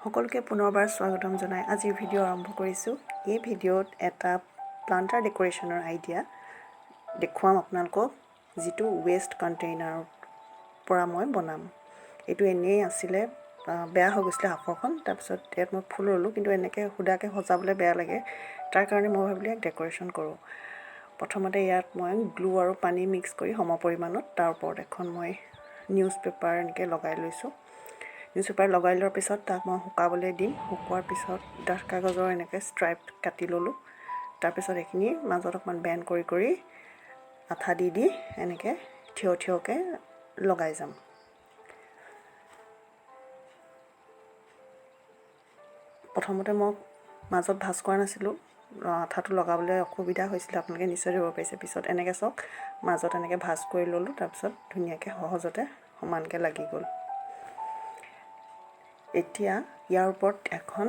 সকলোকে পুনৰবাৰ স্বাগতম জনাই আজিৰ ভিডিঅ' আৰম্ভ কৰিছোঁ। এই ভিডিঅ'ত এটা প্লান্টাৰ ডেকোৰেশ্যনৰ আইডিয়া দেখুৱাম আপোনালোকক, যিটো ৱেষ্ট কণ্টেইনাৰৰ পৰা মই বনাম। এইটো এনেই আছিলে, বেয়া হৈ গৈছিলে হাফৰখন। তাৰপিছত ইয়াত মই ফুল ৰুলোঁ, কিন্তু এনেকৈ সুদাকৈ সজাবলৈ বেয়া লাগে। তাৰ কাৰণে মই ভাবিলোঁ ইয়াক ডেকোৰেশ্যন কৰোঁ। প্ৰথমতে ইয়াত মই গ্লু আৰু পানী মিক্স কৰি সম পৰিমাণত তাৰ ওপৰত এখন মই নিউজ পেপাৰ এনেকৈ লগাই লৈছোঁ। নিউজ পেপাৰ লগাই লোৱাৰ পিছত তাক মই শুকাবলৈ দিম। শুকোৱাৰ পিছত ডাঠ কাগজৰ এনেকৈ ষ্ট্ৰাইপ কাটি ল'লোঁ। তাৰপিছত এইখিনি মাজত অকণমান বেণ্ড কৰি কৰি আঠা দি দি এনেকৈ থিয়কৈ লগাই যাম। প্ৰথমতে মই মাজত ভাঁজ কৰা নাছিলোঁ, আঠাটো লগাবলৈ অসুবিধা হৈছিলে, আপোনালোকে নিশ্চয় ধৰিব পাৰিছে। পিছত এনেকৈ চাওক, মাজত এনেকৈ ভাঁজ কৰি ল'লোঁ। তাৰপিছত ধুনীয়াকৈ সহজতে সমানকৈ লাগি গ'ল। এতিয়া ইয়াৰ ওপৰত এখন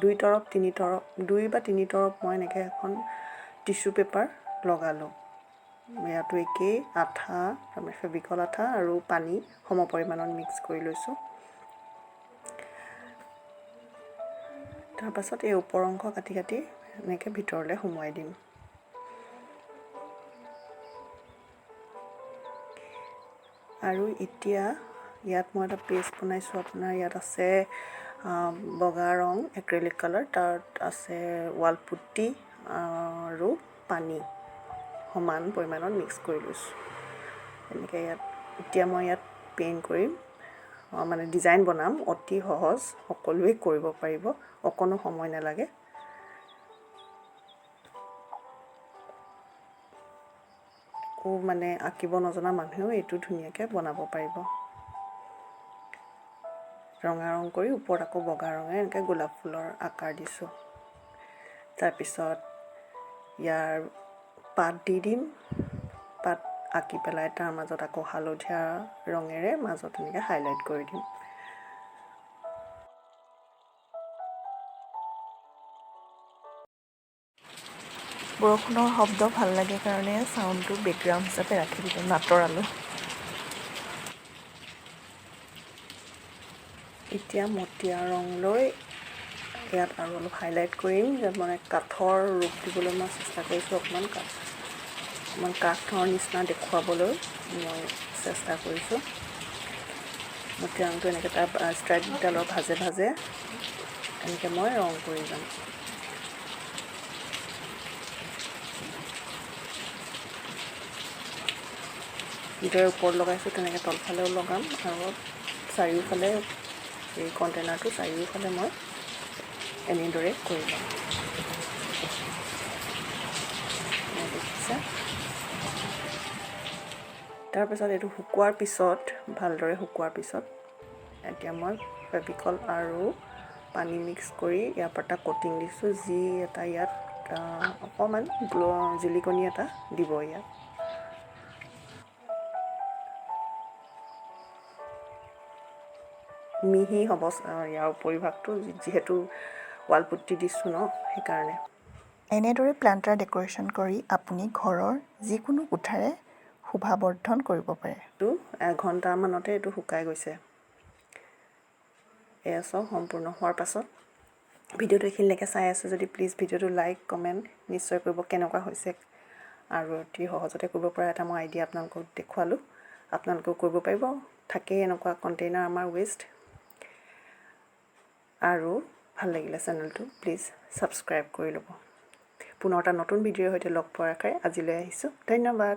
2 বা 3 তৰপ মই এনেকৈ এখন টিচু পেপাৰ লগালোঁ। ইয়াতো একেই আঠা, তাৰমানে ফেভিকল আঠা আৰু পানী সম পৰিমাণত মিক্স কৰি লৈছোঁ। তাৰপাছত এই ওপৰ অংশ কাটি কাটি এনেকৈ ভিতৰলৈ সোমোৱাই দিম। আৰু এতিয়া ইয়াত মই এটা পেষ্ট বনাইছোঁ। আপোনাৰ ইয়াত আছে বগা ৰং এক্ৰেলিক কালাৰ, তাত আছে ৱাল পুটি আৰু পানী সমান পৰিমাণত মিক্স কৰি লৈছোঁ। এনেকৈ এতিয়া মই ইয়াত পেইণ্ট কৰিম, মানে ডিজাইন বনাম। অতি সহজ, সকলোৱে কৰিব পাৰিব, অকণো সময় নালাগে। মানে আঁকিব নজনা মানুহেও এইটো ধুনীয়াকৈ বনাব পাৰিব। ৰঙা ৰং কৰি ওপৰত আকৌ বগা ৰঙে এনেকৈ গোলাপ ফুলৰ আকাৰ দিছোঁ। তাৰপিছত ইয়াৰ পাত দি দিম। পাত আঁকি পেলাই তাৰ মাজত আকৌ হালধীয়া ৰঙেৰে মাজত এনেকৈ হাইলাইট কৰি দিম। বৰষুণৰ শব্দ ভাল লাগে কাৰণে চাউণ্ডটো বেকগ্ৰাউণ্ড হিচাপে ৰাখি দিলোঁ, নাতৰালোঁ। এতিয়া মটীয়া ৰং লৈ ইয়াত আৰু অলপ হাইলাইট কৰিম, যাত মানে কাঠৰ ৰূপ দিবলৈ মই চেষ্টা কৰিছোঁ। অকণমান কাঠৰ নিচিনা দেখুৱাবলৈ মই চেষ্টা কৰিছোঁ। মটীয়া ৰংটো এনেকৈ তাৰ ষ্ট্ৰাইপডালৰ ভাজে ভাজে এনেকৈ মই ৰং কৰি যাম। যিদৰে ওপৰত লগাইছোঁ তেনেকৈ তলফালেও লগাম, আৰু চাৰিওফালে এই কণ্টেইনাৰটো চাৰিওফালে মই এনেদৰে কৰি যাম। দেখিছে? তাৰপিছত এইটো শুকোৱাৰ পিছত, ভালদৰে শুকোৱাৰ পিছত এতিয়া মই ফেভিকল আৰু পানী মিক্স কৰি ইয়াৰ পৰা এটা কটিং দিছোঁ, যি এটা ইয়াত অকণমান জিলিকনি এটা দিব। ইয়াত মিহি হ'ব ইয়াৰ পৰিভাগটো, যিহেতু ৱালপুটি দিছোঁ ন, সেইকাৰণে। এনেদৰে প্লান্টাৰ ডেকোৰেশ্যন কৰি আপুনি ঘৰৰ যিকোনো কোঠাৰে শোভাবৰ্ধন কৰিব পাৰে। এইটো এঘণ্টামানতে এইটো শুকাই গৈছে। এয়া চাওক, সম্পূৰ্ণ হোৱাৰ পাছত ভিডিঅ'টো এইখিনিলৈকে চাই আছে যদি প্লিজ ভিডিঅ'টো লাইক কমেণ্ট নিশ্চয় কৰিব, কেনেকুৱা হৈছে। আৰু অতি সহজতে কৰিব পৰা এটা মই আইডিয়া আপোনালোকক দেখুৱালোঁ। আপোনালোকেও কৰিব পাৰিব। থাকেই এনেকুৱা কণ্টেইনাৰ আমাৰ ৱেষ্ট। আৰু ভাল লাগিলে চেনেলটো প্লিজ ছাবস্ক্ৰাইব কৰি ল'ব। পুনৰ এটা নতুন ভিডিঅ'ৰ সৈতে লগ পোৱাৰ আশাৰে আজিলৈ আহিছোঁ। ধন্যবাদ।